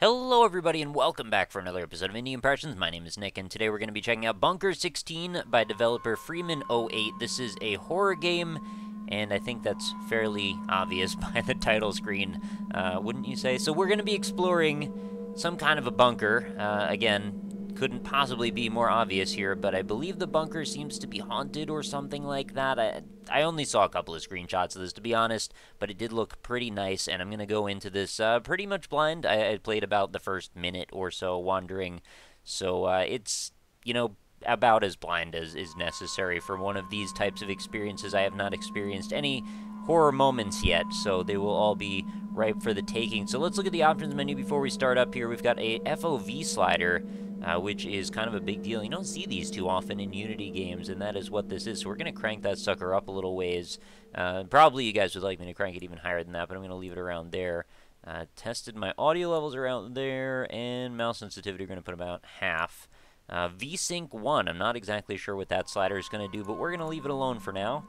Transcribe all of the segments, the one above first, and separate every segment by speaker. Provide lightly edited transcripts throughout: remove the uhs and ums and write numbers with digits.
Speaker 1: Hello everybody and welcome back for another episode of Indie Impressions. My name is Nick and today we're going to be checking out Bunker 16 by developer Freeman08. This is a horror game and I think that's fairly obvious by the title screen, wouldn't you say? So we're going to be exploring some kind of a bunker. Again, couldn't possibly be more obvious here, but I believe the bunker seems to be haunted or something like that. I only saw a couple of screenshots of this, to be honest, but it did look pretty nice, and I'm going to go into this pretty much blind. I played about the first minute or so wandering, so it's, about as blind as is necessary for one of these types of experiences. I have not experienced any horror moments yet, so they will all be ripe for the taking. So let's look at the options menu before we start up here. We've got a Fov Slider, which is kind of a big deal. You don't see these too often in Unity games, and that is what this is. So we're going to crank that sucker up a little ways. Probably you guys would like me to crank it even higher than that, but I'm going to leave it around there. Tested my audio levels around there, and mouse sensitivity we're going to put about half. VSync 1, I'm not exactly sure what that slider is going to do, but we're going to leave it alone for now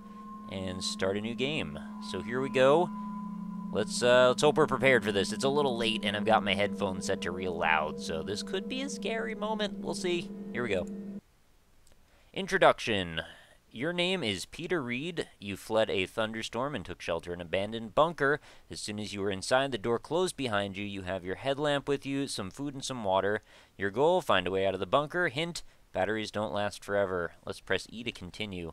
Speaker 1: and start a new game. So here we go. Let's hope we're prepared for this. It's a little late, and I've got my headphones set to real loud, so this could be a scary moment. We'll see. Here we go. Introduction. Your name is Peter Reed. You fled a thunderstorm and took shelter in an abandoned bunker. As soon as you were inside, the door closed behind you. You have your headlamp with you, some food and some water. Your goal, find a way out of the bunker. Hint, batteries don't last forever. Let's press E to continue.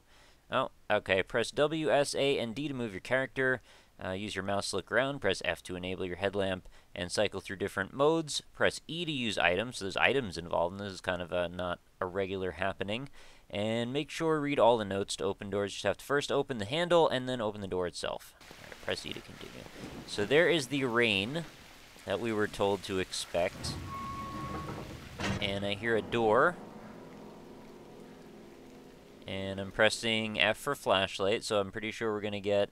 Speaker 1: Oh, okay. Press W, S, A, and D to move your character. Use your mouse to look around. Press F to enable your headlamp and cycle through different modes. Press E to use items. So there's items involved, and this is kind of not a regular happening. And make sure to read all the notes to open doors. You just have to first open the handle and then open the door itself. Right, press E to continue. So there is the rain that we were told to expect. And I hear a door. And I'm pressing F for flashlight, so I'm pretty sure we're going to get...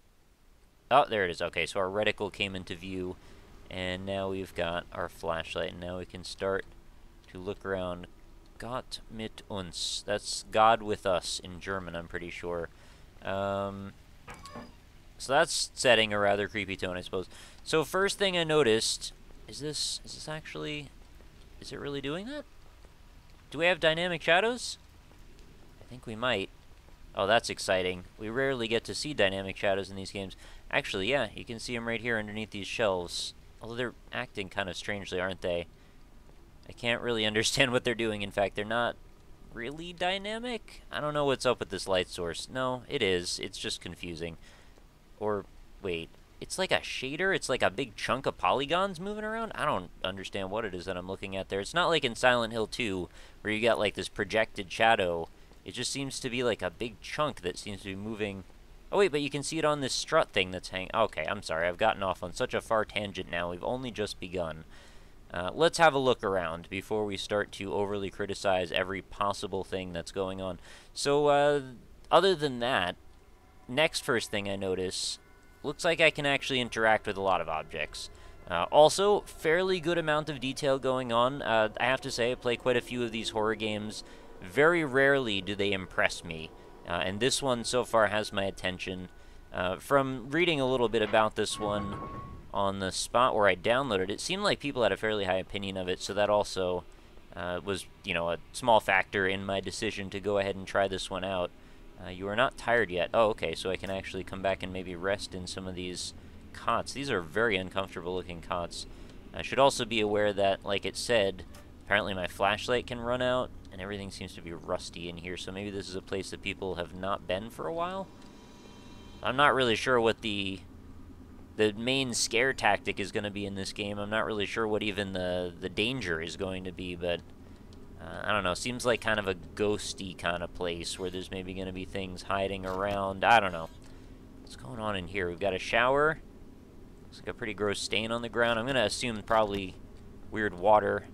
Speaker 1: Oh, there it is. Okay, so our reticle came into view, and now we've got our flashlight, and now we can start to look around. Gott mit uns. That's God with us in German, I'm pretty sure. So that's setting a rather creepy tone, I suppose. So first thing I noticed, is this actually... Is it really doing that? Do we have dynamic shadows? I think we might. Oh, that's exciting. We rarely get to see dynamic shadows in these games. Actually, yeah, you can see them right here underneath these shelves. Although they're acting kind of strangely, aren't they? I can't really understand what they're doing. In fact, they're not really dynamic. I don't know what's up with this light source. No, it is. It's just confusing. Or, wait, it's like a shader? It's like a big chunk of polygons moving around? I don't understand what it is that I'm looking at there. It's not like in Silent Hill 2, where you got like this projected shadow. It just seems to be like a big chunk that seems to be moving. Oh, wait, but you can see it on this strut thing that's hanging. Okay, I'm sorry. I've gotten off on such a far tangent now. We've only just begun. Let's have a look around before we start to overly criticize every possible thing that's going on. So, other than that, next first thing I notice, looks like I can actually interact with a lot of objects. Also, fairly good amount of detail going on. I have to say, I play quite a few of these horror games. Very rarely do they impress me, and this one so far has my attention. From reading a little bit about this one on the spot where I downloaded it, it seemed like people had a fairly high opinion of it, so that also was, a small factor in my decision to go ahead and try this one out. You are not tired yet. Oh, okay, so I can actually come back and maybe rest in some of these cots. These are very uncomfortable looking cots. I should also be aware that, like it said, apparently my flashlight can run out, and everything seems to be rusty in here, so maybe this is a place that people have not been for a while? I'm not really sure what the main scare tactic is going to be in this game. I'm not really sure what even the danger is going to be, but I don't know. Seems like kind of a ghosty kind of place where there's maybe going to be things hiding around. I don't know. What's going on in here? We've got a shower. Looks like a pretty gross stain on the ground. I'm going to assume probably weird water.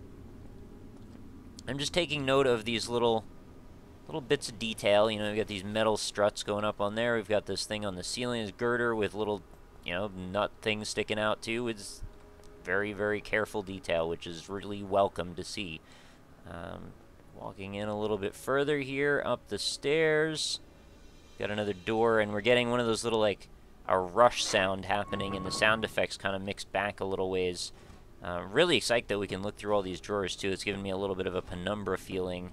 Speaker 1: I'm just taking note of these little bits of detail. We've got these metal struts going up on there. We've got this thing on the ceiling, this girder with little, nut things sticking out too. It's very, very careful detail, which is really welcome to see. Walking in a little bit further here, up the stairs. Got another door, and we're getting one of those little, like, a rush sound happening, and the sound effects kind of mixed back a little ways. Really excited that we can look through all these drawers, too. It's giving me a little bit of a penumbra feeling.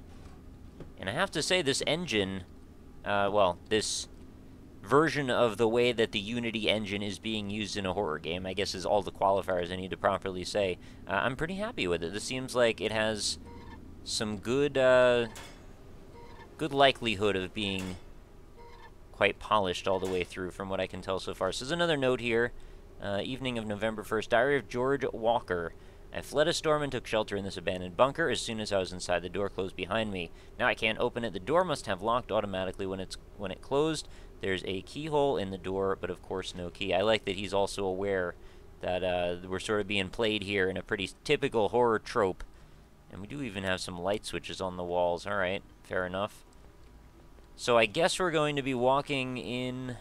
Speaker 1: And I have to say, this engine, well, this version of the way that the Unity engine is being used in a horror game, I guess is all the qualifiers I need to properly say. I'm pretty happy with it. This seems like it has some good likelihood of being quite polished all the way through from what I can tell so far. So there's another note here. Evening of November 1st, Diary of George Walker. I fled a storm and took shelter in this abandoned bunker. As soon as I was inside, the door closed behind me. Now I can't open it. The door must have locked automatically when it closed. There's a keyhole in the door, but of course no key. I like that he's also aware that we're sort of being played here in a pretty typical horror trope. And we do even have some light switches on the walls. All right, fair enough. So I guess we're going to be walking in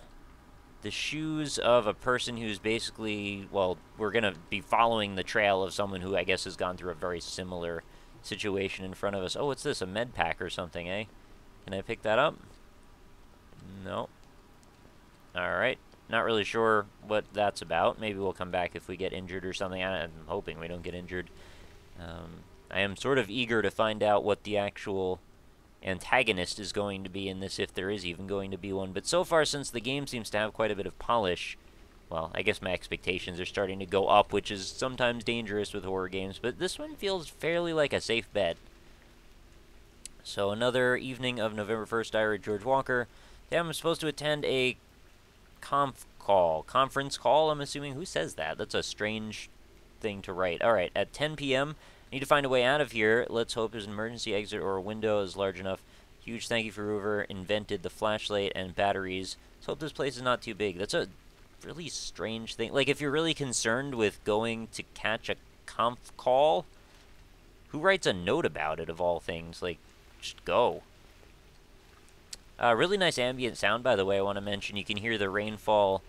Speaker 1: the shoes of a person who's basically, well, we're going to be following the trail of someone who I guess has gone through a very similar situation in front of us. Oh, what's this? A med pack or something, eh? Can I pick that up? No. Alright. Not really sure what that's about. Maybe we'll come back if we get injured or something. I'm hoping we don't get injured. I am sort of eager to find out what the actual antagonist is going to be in this, if there is even going to be one. But so far, since the game seems to have quite a bit of polish, well, I guess my expectations are starting to go up, which is sometimes dangerous with horror games, but this one feels fairly like a safe bet. So another evening of November 1st, Diary of George Walker. Damn, I'm supposed to attend a conference call, I'm assuming. Who says that? That's a strange thing to write. Alright, at 10 p.m., need to find a way out of here. Let's hope there's an emergency exit or a window is large enough. Huge thank you for whoever invented the flashlight and batteries. Let's hope this place is not too big. That's a really strange thing. Like, if you're really concerned with going to catch a conf call, who writes a note about it, of all things? Like, just go. Really nice ambient sound, by the way, I want to mention. You can hear the rainfall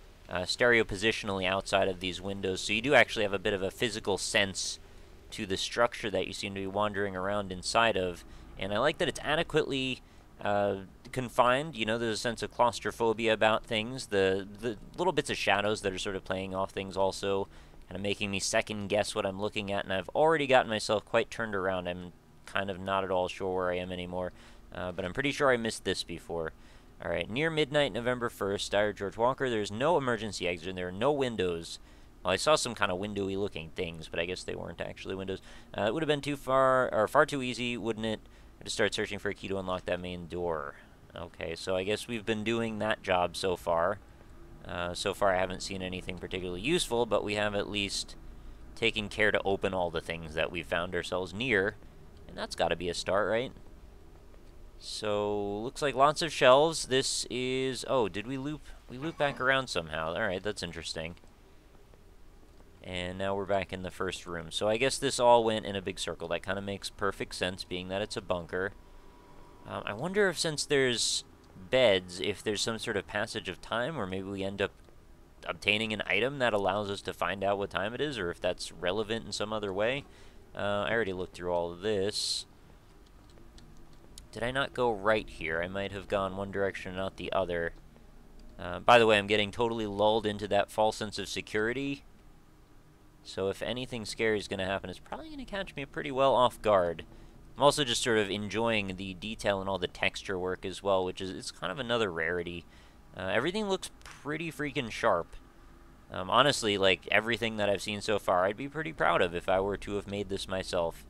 Speaker 1: stereo positionally outside of these windows, so you do actually have a bit of a physical sense to the structure that you seem to be wandering around inside of. And I like that it's adequately confined. You know, there's a sense of claustrophobia about things. The little bits of shadows that are sort of playing off things also kind of making me second guess what I'm looking at, and I've already gotten myself quite turned around. I'm kind of not at all sure where I am anymore, but I'm pretty sure I missed this before. Alright, near midnight, November 1st, Diary of George Walker. There's no emergency exit, and there are no windows. Well, I saw some kind of windowy looking things, but I guess they weren't actually windows. It would have been too far, or far too easy, wouldn't it, to start searching for a key to unlock that main door. Okay, so I guess we've been doing that job so far. So far I haven't seen anything particularly useful, but we have at least taken care to open all the things that we've found ourselves near. And that's got to be a start, right? So, looks like lots of shelves. This is... Oh, did we loop? We loop back around somehow. Alright, that's interesting. And now we're back in the first room. So I guess this all went in a big circle. That kind of makes perfect sense, being that it's a bunker. I wonder if, since there's beds, if there's some sort of passage of time, or maybe we end up obtaining an item that allows us to find out what time it is, or if that's relevant in some other way. I already looked through all of this. Did I not go right here? I might have gone one direction and not the other. By the way, I'm getting totally lulled into that false sense of security. So if anything scary is going to happen, it's probably going to catch me pretty well off guard. I'm also just sort of enjoying the detail and all the texture work as well, which is, it's kind of another rarity. Everything looks pretty freaking sharp. Honestly, like, everything that I've seen so far, I'd be pretty proud of if I were to have made this myself.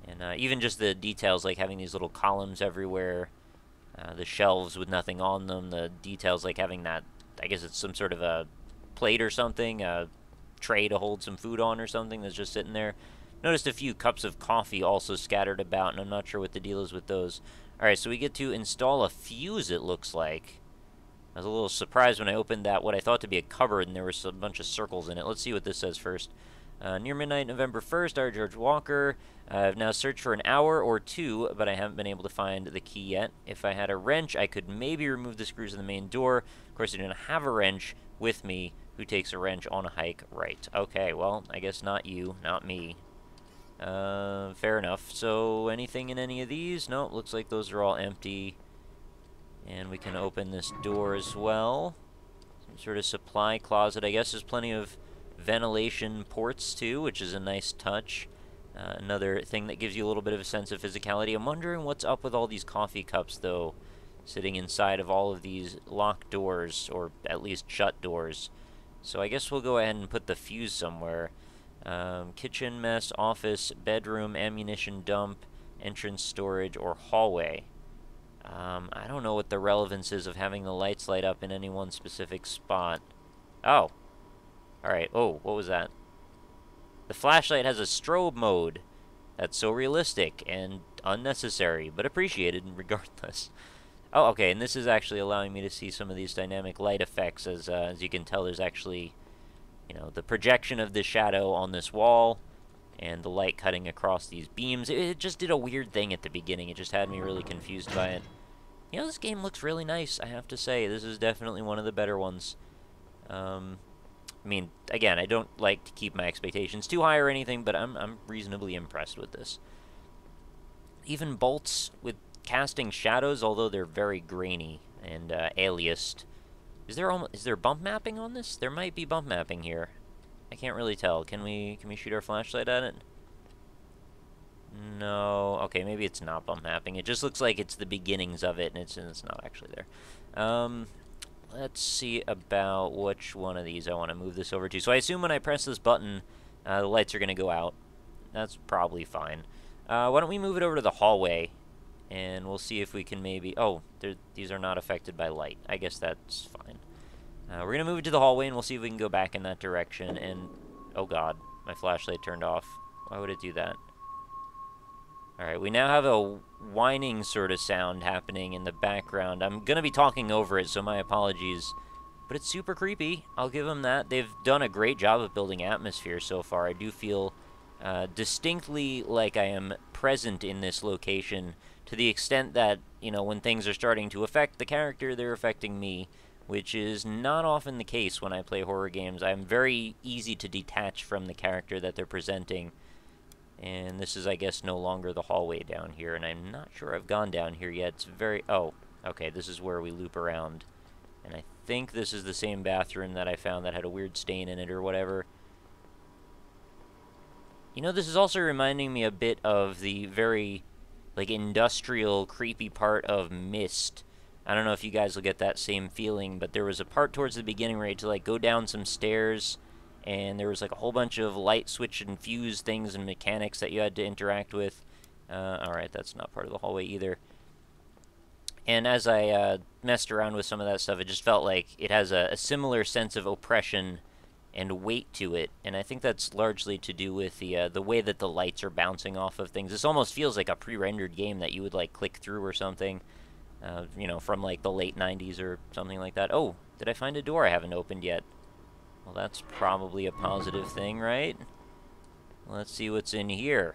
Speaker 1: And even just the details, like having these little columns everywhere, the shelves with nothing on them, the details like having that, I guess it's some sort of a plate or something, a tray to hold some food on or something that's just sitting there. Noticed a few cups of coffee also scattered about, and I'm not sure what the deal is with those. Alright, so we get to install a fuse, it looks like. I was a little surprised when I opened that, what I thought to be a cupboard, and there was a bunch of circles in it. Let's see what this says first. Near midnight, November 1st, Diary of George Walker. I've now searched for an hour or two, but I haven't been able to find the key yet. If I had a wrench, I could maybe remove the screws in the main door. Of course, I don't have a wrench with me. Who takes a wrench on a hike? Right. Okay, well, I guess not you, not me. Fair enough. So, anything in any of these? No, looks like those are all empty. And we can open this door as well. Some sort of supply closet. I guess there's plenty of ventilation ports too, which is a nice touch. Another thing that gives you a little bit of a sense of physicality. I'm wondering what's up with all these coffee cups, though, sitting inside of all of these locked doors, or at least shut doors. So I guess we'll go ahead and put the fuse somewhere. Kitchen, mess, office, bedroom, ammunition dump, entrance storage, or hallway. I don't know what the relevance is of having the lights light up in any one specific spot. Oh. Alright. Oh, what was that? The flashlight has a strobe mode. That's so realistic and unnecessary, but appreciated regardless. Oh, okay, and this is actually allowing me to see some of these dynamic light effects. As you can tell, there's actually, you know, the projection of the shadow on this wall and the light cutting across these beams. It just did a weird thing at the beginning. It just had me really confused by it. You know, this game looks really nice, I have to say. This is definitely one of the better ones. I mean, again, I don't like to keep my expectations too high or anything, but I'm reasonably impressed with this. Even bolts with casting shadows, although they're very grainy and aliased. Is there bump mapping on this? There might be bump mapping here. I can't really tell. Can we shoot our flashlight at it? No. Okay, maybe it's not bump mapping. It just looks like it's the beginnings of it, and it's not actually there. Let's see about which one of these I want to move this over to. So I assume when I press this button, the lights are going to go out. That's probably fine. Why don't we move it over to the hallway, and we'll see if we can maybe... Oh, these are not affected by light. I guess that's fine. We're going to move it to the hallway, and we'll see if we can go back in that direction. And, oh god, my flashlight turned off. Why would it do that? Alright, we now have a whining sort of sound happening in the background. I'm going to be talking over it, so my apologies. But it's super creepy. I'll give them that. They've done a great job of building atmosphere so far. I do feel distinctly like I am present in this location, to the extent that, you know, when things are starting to affect the character, they're affecting me, which is not often the case when I play horror games. I'm very easy to detach from the character that they're presenting. And this is, I guess, no longer the hallway down here, and I'm not sure I've gone down here yet. It's very... Oh, okay, this is where we loop around. And I think this is the same bathroom that I found that had a weird stain in it or whatever. You know, this is also reminding me a bit of the very, like, industrial, creepy part of Myst. I don't know if you guys will get that same feeling, but there was a part towards the beginning where you had to, like, go down some stairs, and there was like a whole bunch of light switch and fuse things and mechanics that you had to interact with. Alright, that's not part of the hallway either. And as I messed around with some of that stuff, it just felt like it has a similar sense of oppression and weight to it. And I think that's largely to do with the way that the lights are bouncing off of things. This almost feels like a pre-rendered game that you would like click through or something. You know, from like the late 90s or something like that. Oh, did I find a door I haven't opened yet? Well, that's probably a positive thing, right? Let's see what's in here.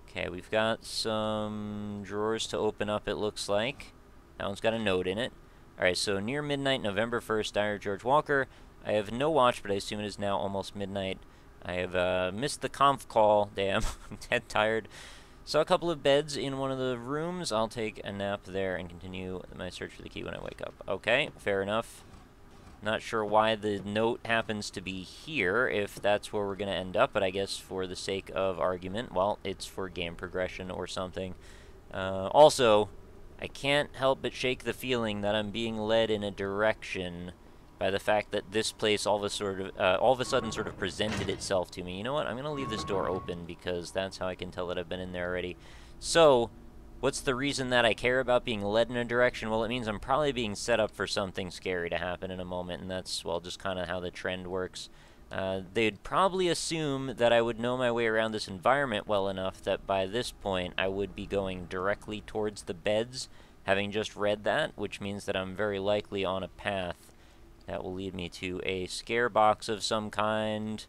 Speaker 1: Okay, we've got some drawers to open up, it looks like. That one's got a note in it. Alright, so near midnight, November 1st, Diary of George Walker. I have no watch, but I assume it is now almost midnight. I have missed the conf call. Damn, I'm dead tired. Saw a couple of beds in one of the rooms. I'll take a nap there and continue my search for the key when I wake up. Okay, fair enough. Not sure why the note happens to be here, if that's where we're going to end up, but I guess for the sake of argument, well, it's for game progression or something. Also, I can't help but shake the feeling that I'm being led in a direction by the fact that this place all of a sudden sort of presented itself to me. You know what? I'm going to leave this door open because that's how I can tell that I've been in there already. So, what's the reason that I care about being led in a direction? Well, it means I'm probably being set up for something scary to happen in a moment, and that's, well, just kind of how the trend works. They'd probably assume that I would know my way around this environment well enough that by this point I would be going directly towards the beds, having just read that, which means that I'm very likely on a path that will lead me to a scare box of some kind.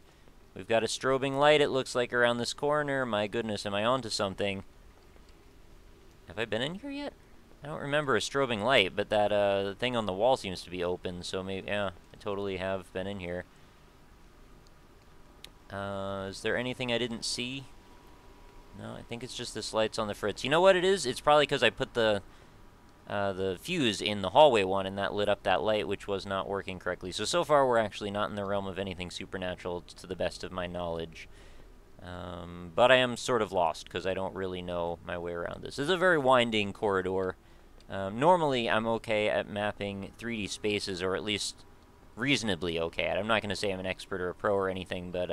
Speaker 1: We've got a strobing light, it looks like, around this corner. My goodness, am I onto something? Have I been in here yet? I don't remember a strobing light, but that thing on the wall seems to be open, so maybe, yeah, I totally have been in here. Is there anything I didn't see? No, I think it's just this light's on the fritz. You know what it is? It's probably because I put the the fuse in the hallway one, and that lit up that light, which was not working correctly. So far we're actually not in the realm of anything supernatural, to the best of my knowledge. But I am sort of lost, because I don't really know my way around this. This is a very winding corridor. Normally, I'm okay at mapping 3D spaces, or at least reasonably okay at it. I'm not going to say I'm an expert or a pro or anything, but,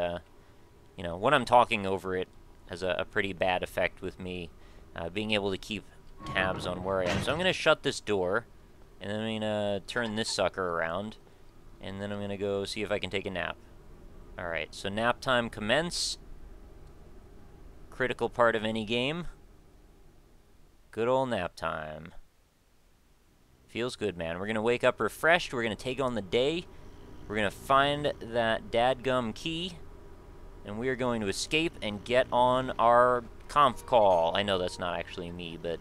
Speaker 1: you know, when I'm talking over it has a pretty bad effect with me, being able to keep tabs on where I am. So I'm going to shut this door, and then I'm going to turn this sucker around, and then I'm going to go see if I can take a nap. Alright, so nap time commence. Critical part of any game. Good old nap time. Feels good, man. We're going to wake up refreshed. We're going to take on the day. We're going to find that dadgum key. And we are going to escape and get on our conf call. I know that's not actually me, but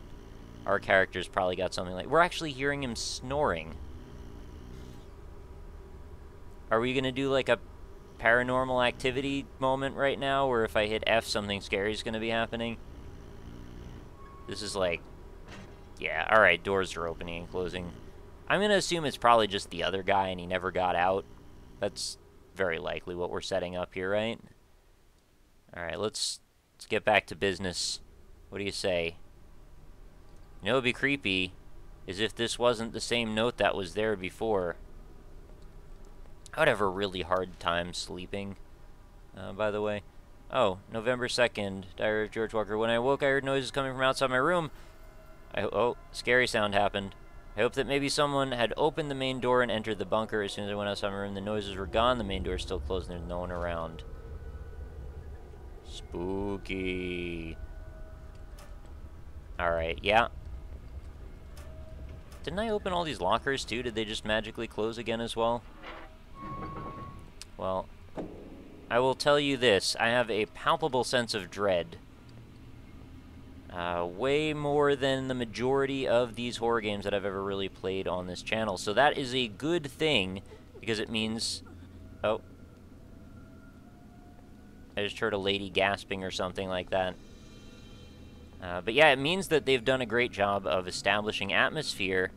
Speaker 1: our character's probably got something like... We're actually hearing him snoring. Are we going to do like a paranormal activity moment right now, where if I hit F, something scary is going to be happening? This is like... Yeah, alright, doors are opening and closing. I'm going to assume it's probably just the other guy and he never got out. That's very likely what we're setting up here, right? Alright, let's get back to business. What do you say? You know what would be creepy is if this wasn't the same note that was there before. I would have a really hard time sleeping, by the way. Oh, November 2nd, Diary of George Walker. When I woke, I heard noises coming from outside my room. Oh, scary sound happened. I hope that maybe someone had opened the main door and entered the bunker. As soon as I went outside my room, the noises were gone. The main door is still closed and there's no one around. Spooky. Alright, yeah. Didn't I open all these lockers too? Did they just magically close again as well? Well, I will tell you this. I have a palpable sense of dread. Way more than the majority of these horror games that I've ever really played on this channel. So that is a good thing, because it means... Oh. I just heard a lady gasping or something like that. But yeah, it means that they've done a great job of establishing atmosphere.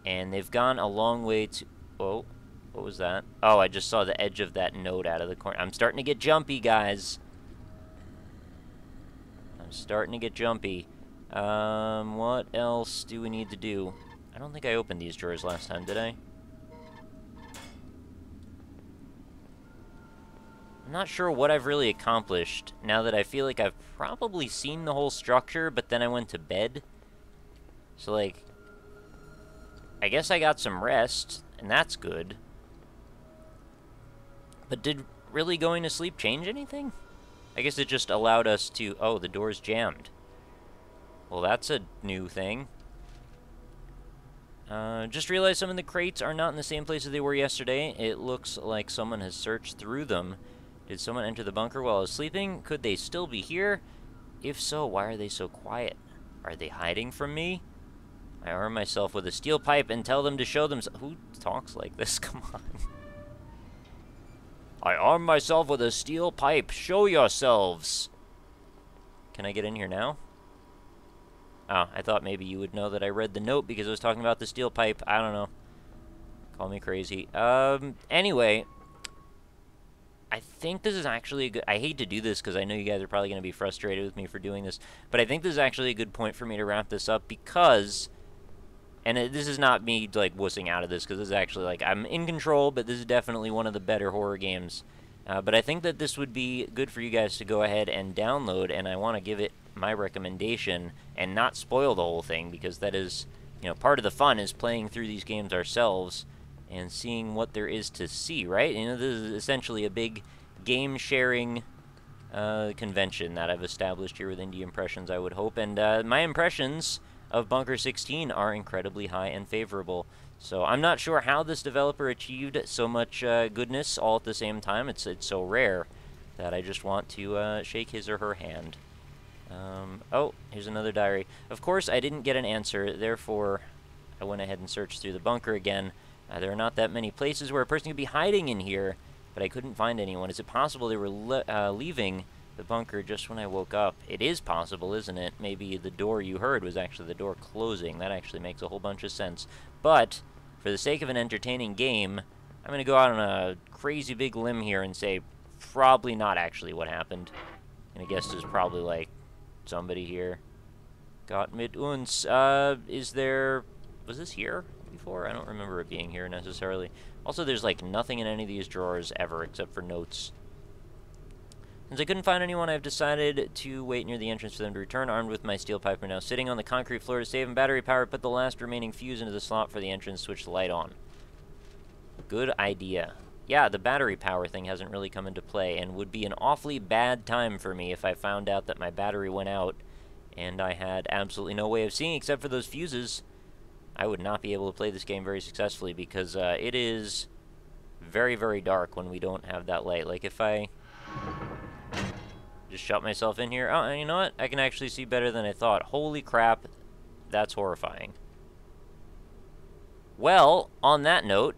Speaker 1: And they've gone a long way to... Oh, what was that? Oh, I just saw the edge of that note out of the corner. I'm starting to get jumpy, guys. Starting to get jumpy. What else do we need to do? I don't think I opened these drawers last time, did I? I'm not sure what I've really accomplished, now that I feel like I've probably seen the whole structure, but then I went to bed. So, like, I guess I got some rest, and that's good. But did really going to sleep change anything? I guess it just allowed us to... Oh, the door's jammed. Well, that's a new thing. Just realized some of the crates are not in the same place as they were yesterday. It looks like someone has searched through them. Did someone enter the bunker while I was sleeping? Could they still be here? If so, why are they so quiet? Are they hiding from me? I arm myself with a steel pipe and tell them to show themselves... Who talks like this? Come on. I arm myself with a steel pipe. Show yourselves. Can I get in here now? Oh, I thought maybe you would know that I read the note because I was talking about the steel pipe. I don't know. Call me crazy. Anyway, I think this is actually a good... I hate to do this because I know you guys are probably going to be frustrated with me for doing this, but I think this is actually a good point for me to wrap this up because... And this is not me, like, wussing out of this, because this is actually, like, I'm in control, but this is definitely one of the better horror games. But I think that this would be good for you guys to go ahead and download, and I want to give it my recommendation and not spoil the whole thing, because that is, you know, part of the fun is playing through these games ourselves and seeing what there is to see, right? You know, this is essentially a big game-sharing convention that I've established here with Indie Impressions, I would hope. And my impressions of Bunker 16 are incredibly high and favorable. So I'm not sure how this developer achieved so much goodness all at the same time. It's so rare that I just want to shake his or her hand. Oh, here's another diary. Of course, I didn't get an answer, therefore I went ahead and searched through the bunker again. There are not that many places where a person could be hiding in here, but I couldn't find anyone. Is it possible they were leaving the bunker just when I woke up. It is possible, isn't it? Maybe the door you heard was actually the door closing. That actually makes a whole bunch of sense. But, for the sake of an entertaining game, I'm going to go out on a crazy big limb here and say probably not actually what happened. And I guess there's probably, like, somebody here. Got mit uns. Is there... Was this here before? I don't remember it being here necessarily. Also, there's, like, nothing in any of these drawers ever except for notes. Since I couldn't find anyone, I've decided to wait near the entrance for them to return, armed with my steel pipe. We're now sitting on the concrete floor to save and battery power. Put the last remaining fuse into the slot for the entrance, switch the light on. Good idea. Yeah, the battery power thing hasn't really come into play, and would be an awfully bad time for me if I found out that my battery went out and I had absolutely no way of seeing except for those fuses. I would not be able to play this game very successfully because it is very, very dark when we don't have that light. Like, if I just shut myself in here... Oh, you know what? I can actually see better than I thought. Holy crap, that's horrifying. Well, on that note,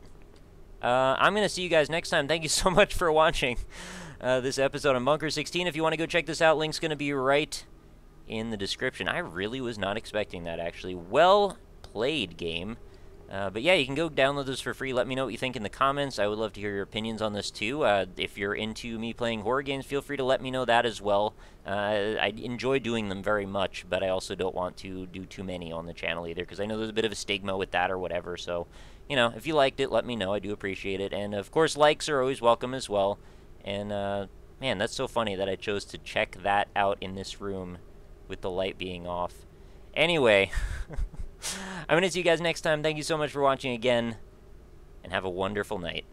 Speaker 1: I'm going to see you guys next time. Thank you so much for watching this episode of Bunker 16. If you want to go check this out, link's going to be right in the description. I really was not expecting that, actually. Well played, game. But yeah, you can go download this for free. Let me know what you think in the comments. I would love to hear your opinions on this too. If you're into me playing horror games, feel free to let me know that as well. I enjoy doing them very much, but I also don't want to do too many on the channel either, because I know there's a bit of a stigma with that or whatever. So, you know, if you liked it, let me know. I do appreciate it. And of course, likes are always welcome as well. And man, that's so funny that I chose to check that out in this room with the light being off. Anyway, I'm going to see you guys next time. Thank you so much for watching again, and have a wonderful night.